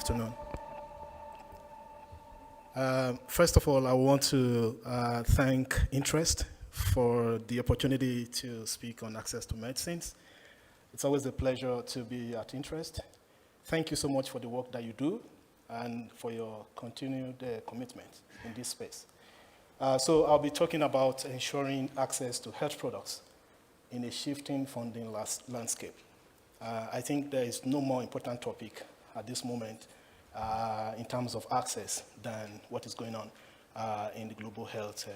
afternoon. First of all, I want to thank Interest for the opportunity to speak on access to medicines. It's always a pleasure to be at Interest. Thank you so much for the work that you do and for your continued commitment in this space. So I'll be talking about ensuring access to health products in a shifting funding landscape. I think there is no more important topic at this moment in terms of access than what is going on in the global health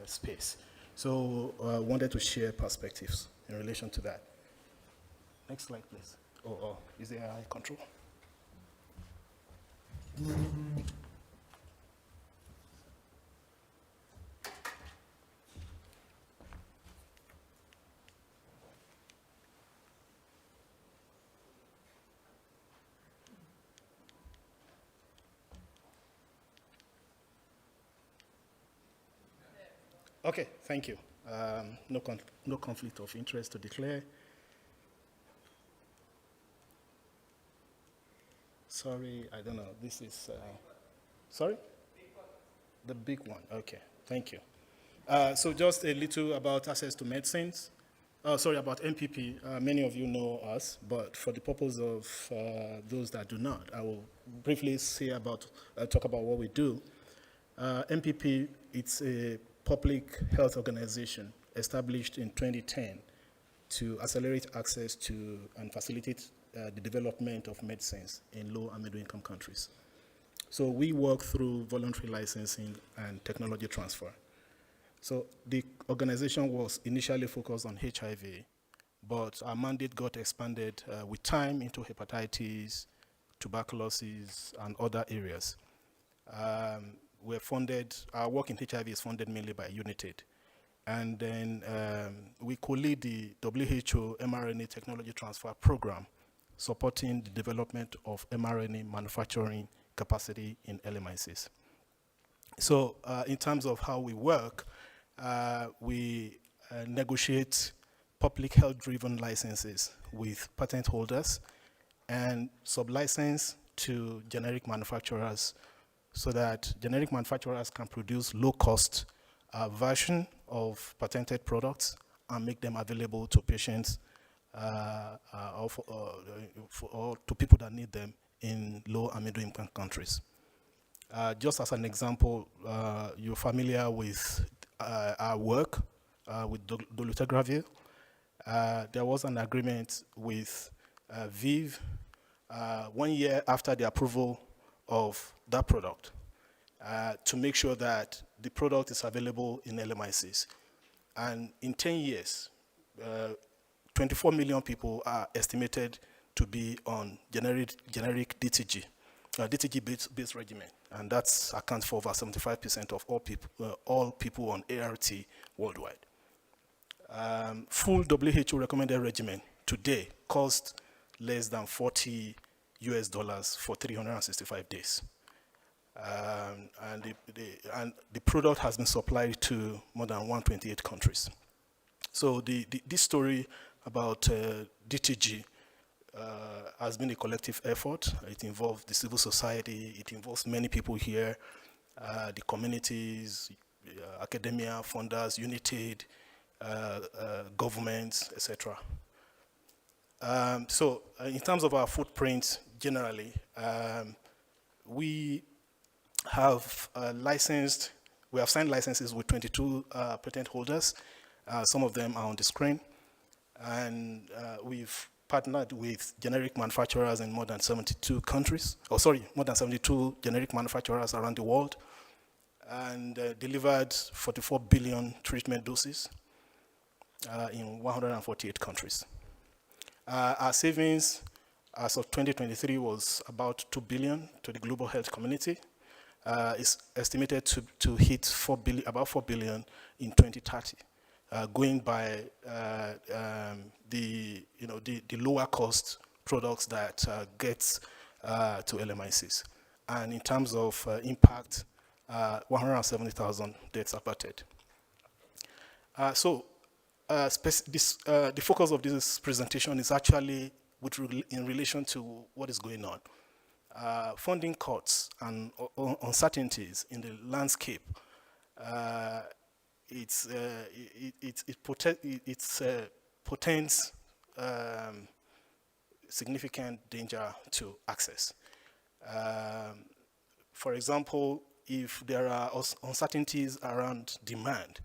space. So I wanted to share perspectives in relation to that. Next slide, please. Is there AI control? Okay, thank you. No conflict of interest to declare. Sorry, I don't know. This is, sorry? The big one, okay, thank you. So just a little about access to medicines. About MPP. Many of you know us, but for the purpose of those that do not, I will briefly talk about what we do. MPP, it's a public health organization established in 2010 to accelerate access to and facilitate the development of medicines in low and middle income countries. So we work through voluntary licensing and technology transfer. So the organization was initially focused on HIV, but our mandate got expanded with time into hepatitis, tuberculosis, and other areas. We're funded, our work in HIV is funded mainly by UNITAID. And then we co-lead the WHO mRNA technology transfer program, supporting the development of mRNA manufacturing capacity in LMICs. So in terms of how we work, we negotiate public health-driven licenses with patent holders and sub-license to generic manufacturers so that generic manufacturers can produce low-cost version of patented products and make them available to patients or to people that need them in low and middle income countries. Just as an example, you're familiar with our work with dolutegravir. There was an agreement with ViiV 1 year after the approval of that product to make sure that the product is available in LMICs. And in 10 years, 24 million people are estimated to be on generic DTG, DTG-based regimen, and that accounts for over 75% of all people on ART worldwide. Full WHO recommended regimen today costs less than $40 for 365 days. And the product has been supplied to more than 128 countries. So this story about DTG has been a collective effort. It involves the civil society, it involves many people here, the communities, academia, funders, UNITAID, governments, etc. So in terms of our footprint, generally, we have signed licenses with 22 patent holders. Some of them are on the screen. And we've partnered with generic manufacturers in more than 72 countries, more than 72 generic manufacturers around the world, and delivered 44 billion treatment doses in 148 countries. Our savings as of 2023 was about 2 billion to the global health community. It's estimated to hit about 4 billion in 2030. Going by the lower cost products that gets to LMICs. And in terms of impact, 170,000 deaths averted. The focus of this presentation is actually in relation to what is going on. funding cuts and uncertainties in the landscape, it portends significant danger to access. For example, if there are uncertainties around demand,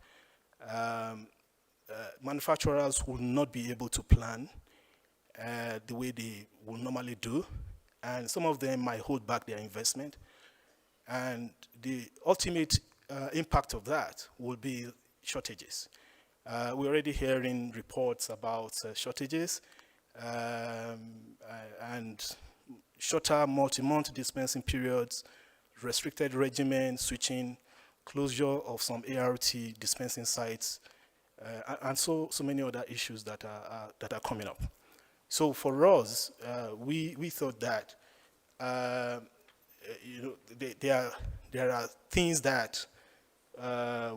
manufacturers will not be able to plan the way they will normally do, and some of them might hold back their investment. And the ultimate impact of that will be shortages. We're already hearing reports about shortages and shorter multi-month dispensing periods, restricted regimen, switching, closure of some ART dispensing sites, and so many other issues that are coming up. So for us, we thought that there are things that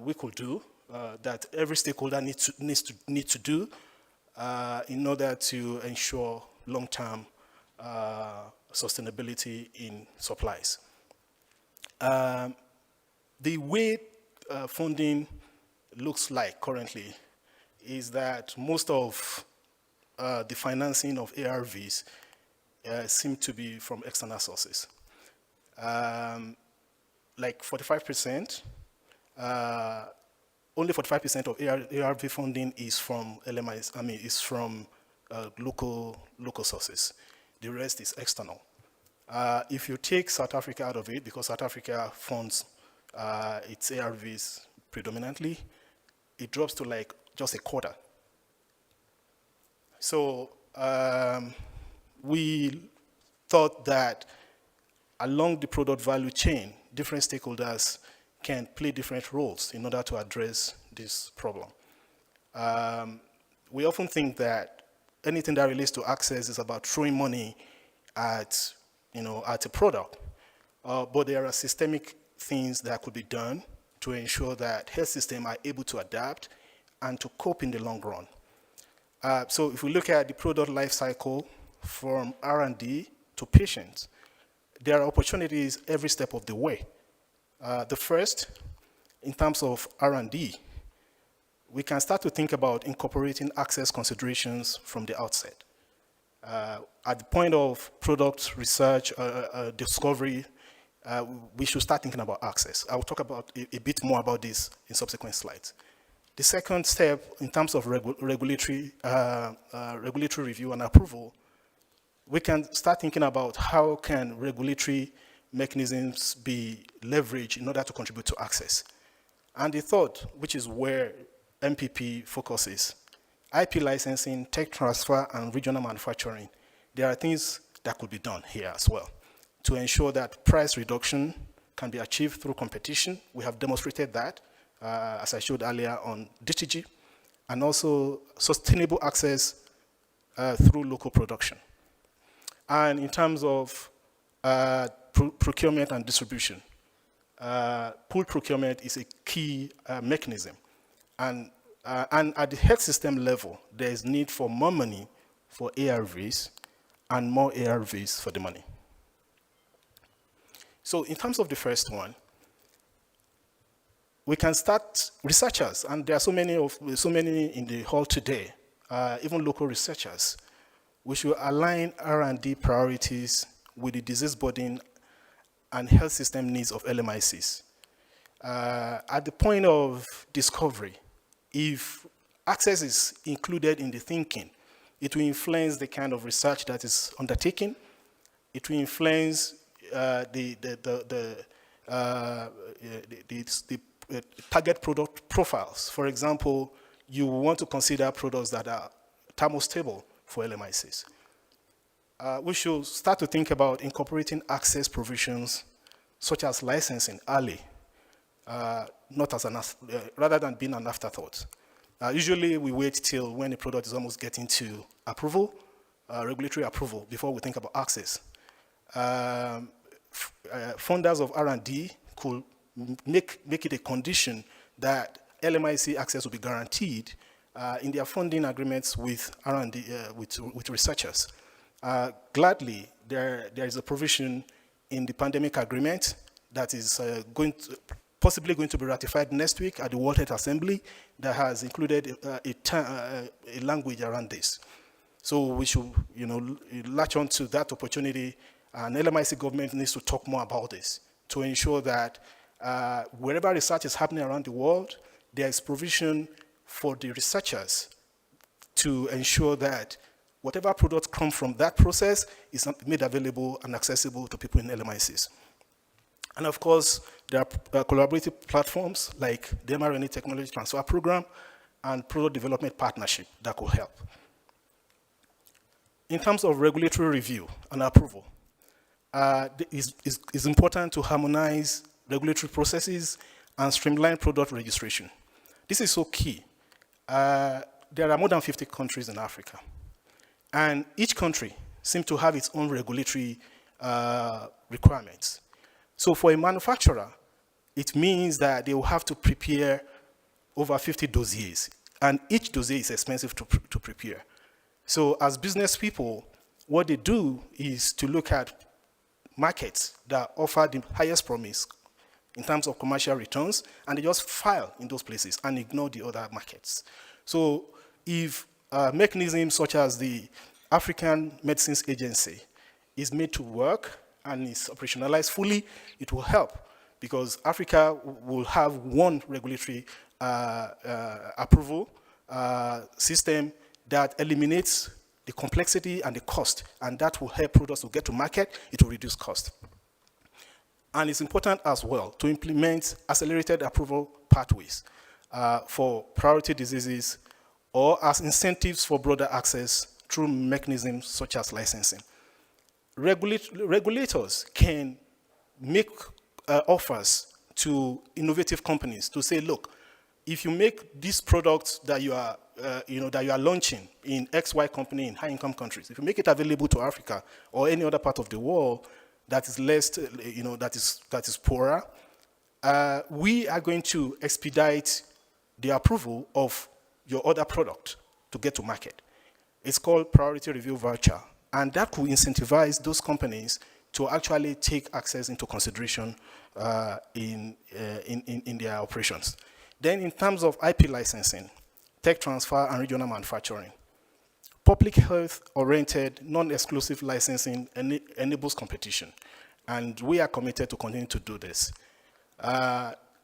we could do, that every stakeholder needs to do in order to ensure long-term sustainability in supplies. The way funding looks like currently is that most of the financing of ARVs seem to be from external sources. Like 45%, only 45% of ARV funding is from LMIs, is from local sources. The rest is external. If you take South Africa out of it, because South Africa funds its ARVs predominantly, it drops to like just a quarter. So we thought that along the product value chain, different stakeholders can play different roles in order to address this problem. We often think that anything that relates to access is about throwing money at a product, but there are systemic things that could be done to ensure that health systems are able to adapt and to cope in the long run. So if we look at the product life cycle from R&D to patients, there are opportunities every step of the way. The first, in terms of R&D, we can start to think about incorporating access considerations from the outset. At the point of product research, discovery, we should start thinking about access. I will talk about a bit more about this in subsequent slides. The second step, in terms of regulatory review and approval, we can start thinking about how can regulatory mechanisms be leveraged in order to contribute to access. And the third, which is where MPP focuses, IP licensing, tech transfer, and regional manufacturing. There are things that could be done here as well to ensure that price reduction can be achieved through competition. We have demonstrated that, as I showed earlier on DTG, and also sustainable access through local production. And in terms of procurement and distribution, pool procurement is a key mechanism. And at the health system level, there is need for more money for ARVs and more ARVs for the money. So in terms of the first one, we can start researchers, and there are so many in the hall today, even local researchers. We should align R&D priorities with the disease burden and health system needs of LMICs. At the point of discovery, if access is included in the thinking, it will influence the kind of research that is undertaken. It will influence the target product profiles. For example, you want to consider products that are thermostable for LMICs. We should start to think about incorporating access provisions such as licensing early, not as rather than being an afterthought. Usually we wait till when a product is almost getting to approval, regulatory approval, before we think about access. Funders of R&D could make it a condition that LMIC access will be guaranteed in their funding agreements with R&D, with researchers. Gladly, there is a provision in the pandemic agreement that is possibly going to be ratified next week at the World Health Assembly that has included a language around this. So we should, latch on to that opportunity, and LMIC government needs to talk more about this to ensure that wherever research is happening around the world, there is provision for the researchers to ensure that whatever products come from that process is made available and accessible to people in LMICs. And of course, there are collaborative platforms like the mRNA Technology Transfer Program and Product Development Partnership that could help. In terms of regulatory review and approval, it's important to harmonize regulatory processes and streamline product registration. This is so key. There are more than 50 countries in Africa, and each country seems to have its own regulatory requirements. So for a manufacturer, it means that they will have to prepare over 50 dossiers, and each dossier is expensive to prepare. So as business people, what they do is to look at markets that offer the highest promise in terms of commercial returns, and they just file in those places and ignore the other markets. So if mechanisms such as the African Medicines Agency is made to work and is operationalized fully, it will help, because Africa will have one regulatory approval system that eliminates the complexity and the cost, and that will help products to get to market. It will reduce cost. And it's important as well to implement accelerated approval pathways for priority diseases, or as incentives for broader access through mechanisms such as licensing. Regulators can make offers to innovative companies to say, look, if you make these products that you are launching in XY company in high-income countries, if you make it available to Africa or any other part of the world that is less, that is poorer, we are going to expedite the approval of your other product to get to market. It's called priority review voucher, and that will incentivize those companies to actually take access into consideration in their operations. Then in terms of IP licensing, tech transfer, and regional manufacturing, public health-oriented, non-exclusive licensing enables competition, and we are committed to continue to do this.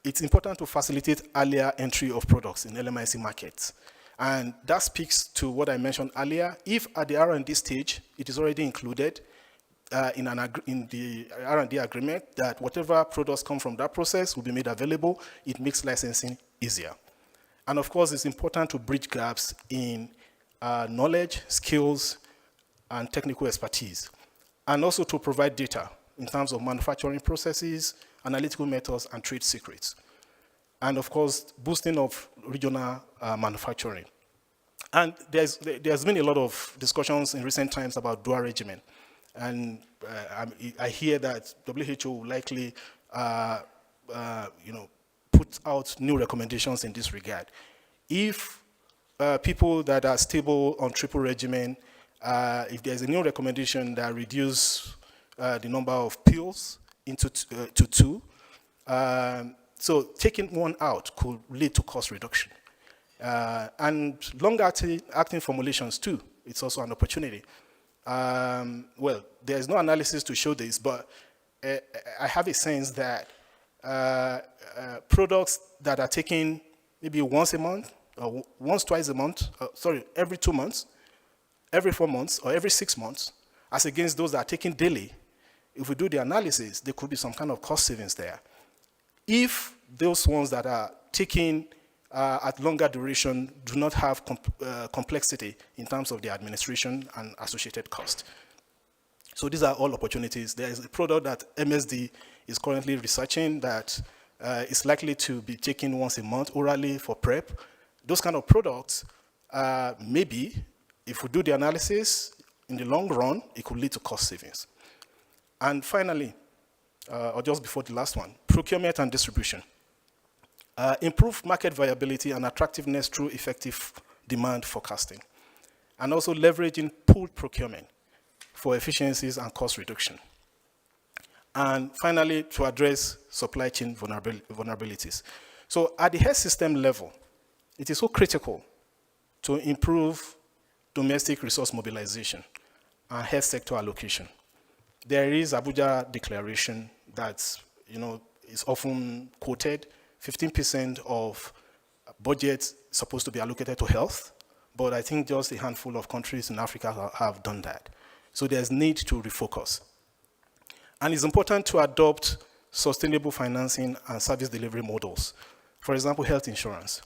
It's important to facilitate earlier entry of products in LMIC markets, and that speaks to what I mentioned earlier. If at the R&D stage, it is already included in the R&D agreement that whatever products come from that process will be made available, it makes licensing easier. And of course, it's important to bridge gaps in knowledge, skills, and technical expertise, and also to provide data in terms of manufacturing processes, analytical methods, and trade secrets. And of course, boosting of regional manufacturing. And there's been a lot of discussions in recent times about dual regimen. And I hear that WHO will likely put out new recommendations in this regard. If people that are stable on triple regimen, if there's a new recommendation that reduce the number of pills to two, so taking one out could lead to cost reduction. And long-acting formulations too, it's also an opportunity. Well, there's no analysis to show this, but I have a sense that products that are taken maybe once a month, or twice a month, every 2 months, every 4 months, or every 6 months, as against those that are taken daily, if we do the analysis, there could be some kind of cost savings there. If those ones that are taken at longer duration do not have complexity in terms of the administration and associated cost. So these are all opportunities. There is a product that MSD is currently researching that is likely to be taken once a month orally for PrEP. Those kind of products, maybe, if we do the analysis, in the long run, it could lead to cost savings. And finally, or just before the last one, procurement and distribution. Improve market viability and attractiveness through effective demand forecasting, and also leveraging pooled procurement for efficiencies and cost reduction. And finally, to address supply chain vulnerabilities. So at the health system level, it is so critical to improve domestic resource mobilization and health sector allocation. There is Abuja Declaration that is often quoted. 15% of budget supposed to be allocated to health, but I think just a handful of countries in Africa have done that. So there's need to refocus. And it's important to adopt sustainable financing and service delivery models. For example, health insurance.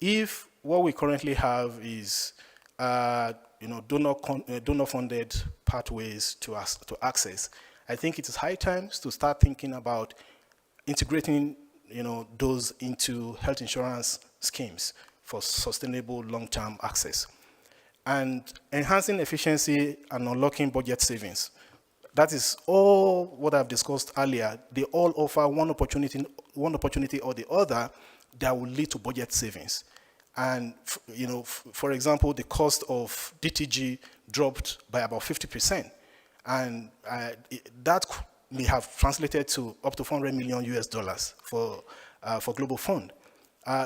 If what we currently have is donor-funded pathways to access, I think it is high time to start thinking about integrating those into health insurance schemes for sustainable long-term access. And enhancing efficiency and unlocking budget savings. That is all what I've discussed earlier. They all offer one opportunity or the other that will lead to budget savings. And for example, the cost of DTG dropped by about 50%. And that may have translated to up to $400 million for Global Fund.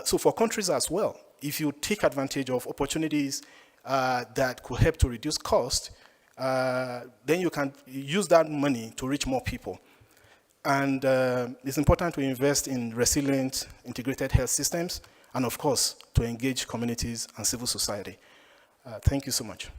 So for countries as well, if you take advantage of opportunities that could help to reduce cost, then you can use that money to reach more people. And it's important to invest in resilient, integrated health systems, and of course, to engage communities and civil society. Thank you so much.